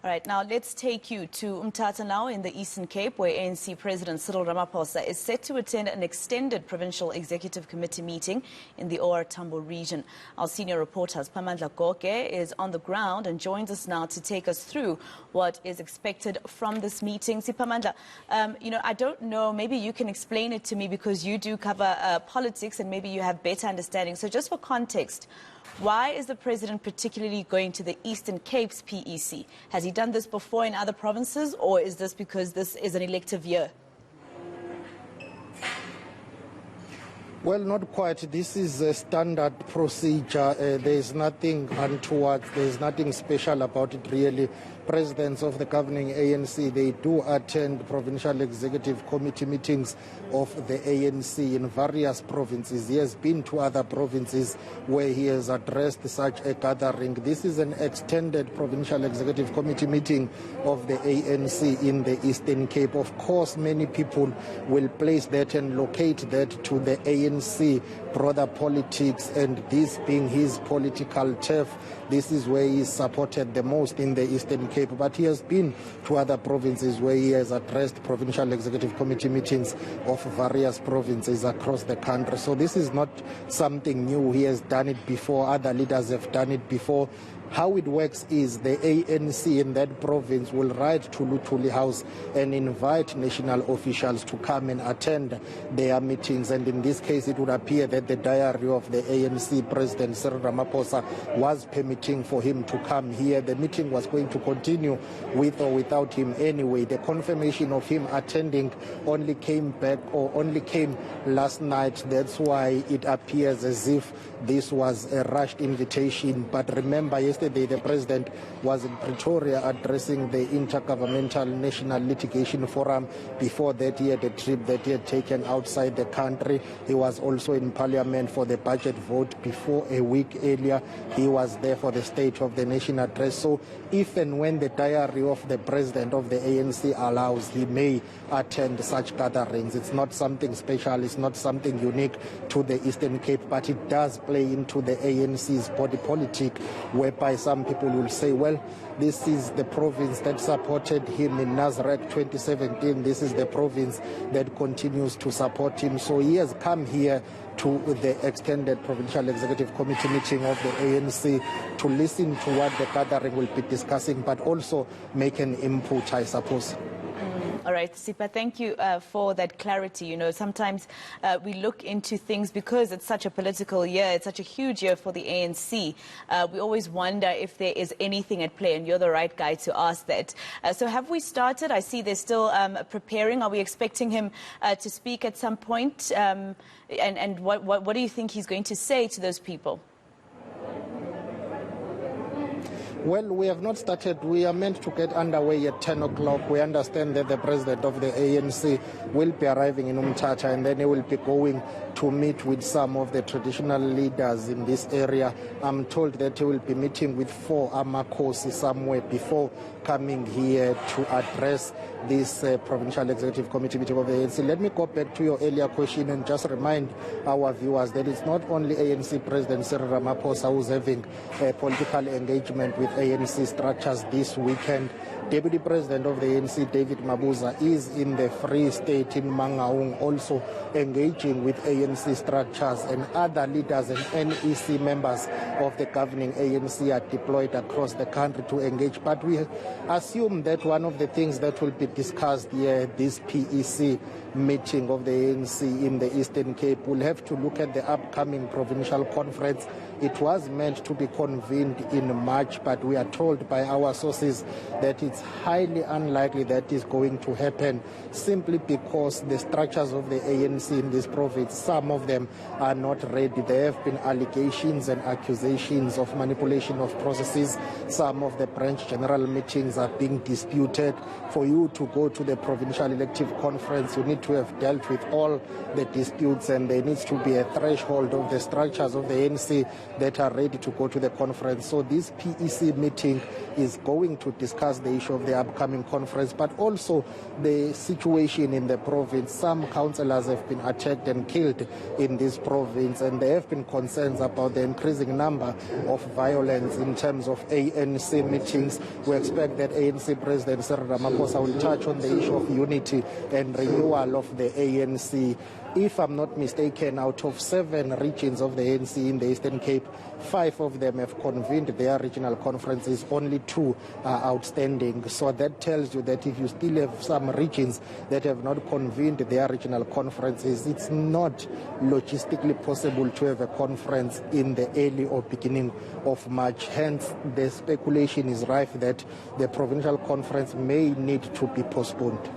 All right, now let's take you to Mthatha now in the Eastern Cape, where ANC President Cyril Ramaphosa is set to attend an extended Provincial Executive Committee meeting in the OR Tambo region. Our senior reporter, Siphamandla Goge, is on the ground and joins us now to take us through what is expected from this meeting. Siphamandla, I don't know, maybe you can explain it to me because you do cover politics and maybe you have better understanding. So just for context, why is the president particularly going to the Eastern Cape's PEC? Has he done this before in other provinces, or is this because this is an elective year? Well, not quite. This is a standard procedure. There is nothing untoward. There is nothing special about it, really. Presidents of the governing ANC, they do attend Provincial Executive Committee meetings of the ANC in various provinces. He has been to other provinces where he has addressed such a gathering. This is an extended Provincial Executive Committee meeting of the ANC in the Eastern Cape. Of course, many people will place that and locate that to the ANC broader politics, and this being his political turf, this is where he is supported the most in the Eastern Cape. But he has been to other provinces where he has addressed Provincial Executive Committee meetings of various provinces across the country. So this is not something new. He has done it before. Other leaders have done it before. How it works is the ANC in that province will write to Luthuli House and invite national officials to come and attend their meetings. And in this case, it would appear that the diary of the ANC President Cyril Ramaphosa was permitting for him to come here. The meeting was going to continue with or without him anyway. The confirmation of him attending only came last night. That's why it appears as if this was a rushed invitation. But remember, yesterday the president was in Pretoria addressing the Intergovernmental National Litigation Forum. Before that, he had a trip that he had taken outside the country. He was also in Parliament for the budget vote before a week earlier. He was there for the State of the Nation address. So if and when the diary of the president of the ANC allows, he may attend such gatherings. It's not something special. It's not something unique to the Eastern Cape, but it does play into the ANC's body politic, whereby some people will say, well, this is the province that supported him in Nazareth 2017. This is the province that continues to support him. So he has come here to the extended Provincial Executive Committee meeting of the ANC to listen to what the gathering will be discussing, but also make an input, I suppose. All right, Sipa, thank you for that clarity. You know, sometimes we look into things because it's such a political year, it's such a huge year for the ANC. We always wonder if there is anything at play, and you're the right guy to ask that. So have we started? I see they're still preparing. Are we expecting him to speak at some point? And what do you think he's going to say to those people? Well, we have not started. We are meant to get underway at 10 o'clock. We understand that the president of the ANC will be arriving in Mthatha, and then he will be going to meet with some of the traditional leaders in this area. I'm told that he will be meeting with 4 Amakosi somewhere before coming here to address this Provincial Executive Committee meeting of the ANC. Let me go back to your earlier question and just remind our viewers that it's not only ANC President Cyril Ramaphosa who's having a political engagement with ANC structures this weekend. Deputy President of the ANC, David Mabuza, is in the Free State in Mangaung, also engaging with ANC structures, and other leaders and NEC members of the governing ANC are deployed across the country to engage. But we assume that one of the things that will be discussed here, this PEC meeting of the ANC in the Eastern Cape, will have to look at the upcoming provincial conference. It was meant to be convened in March, but we are told by our sources that it's highly unlikely that is going to happen, simply because the structures of the ANC in this province, some of them are not ready. There have been allegations and accusations of manipulation of processes. Some of the branch general meetings are being disputed. For you to go to the provincial elective conference, you need to have dealt with all the disputes, and there needs to be a threshold of the structures of the ANC that are ready to go to the conference. So this PEC meeting is going to discuss the issue of the upcoming conference, but also the situation in the province. Some councillors have been attacked and killed in this province, and there have been concerns about the increasing number of violence in terms of ANC meetings. We expect that ANC President Cyril Ramaphosa will touch on the issue of unity and renewal of the ANC. If I'm not mistaken, out of 7 regions of the ANC in the Eastern Cape, 5 of them have convened their regional conferences, only 2 are outstanding. So that tells you that if you still have some regions that have not convened their regional conferences, it's not logistically possible to have a conference in the early or beginning of March. Hence, the speculation is rife that the provincial conference may need to be postponed.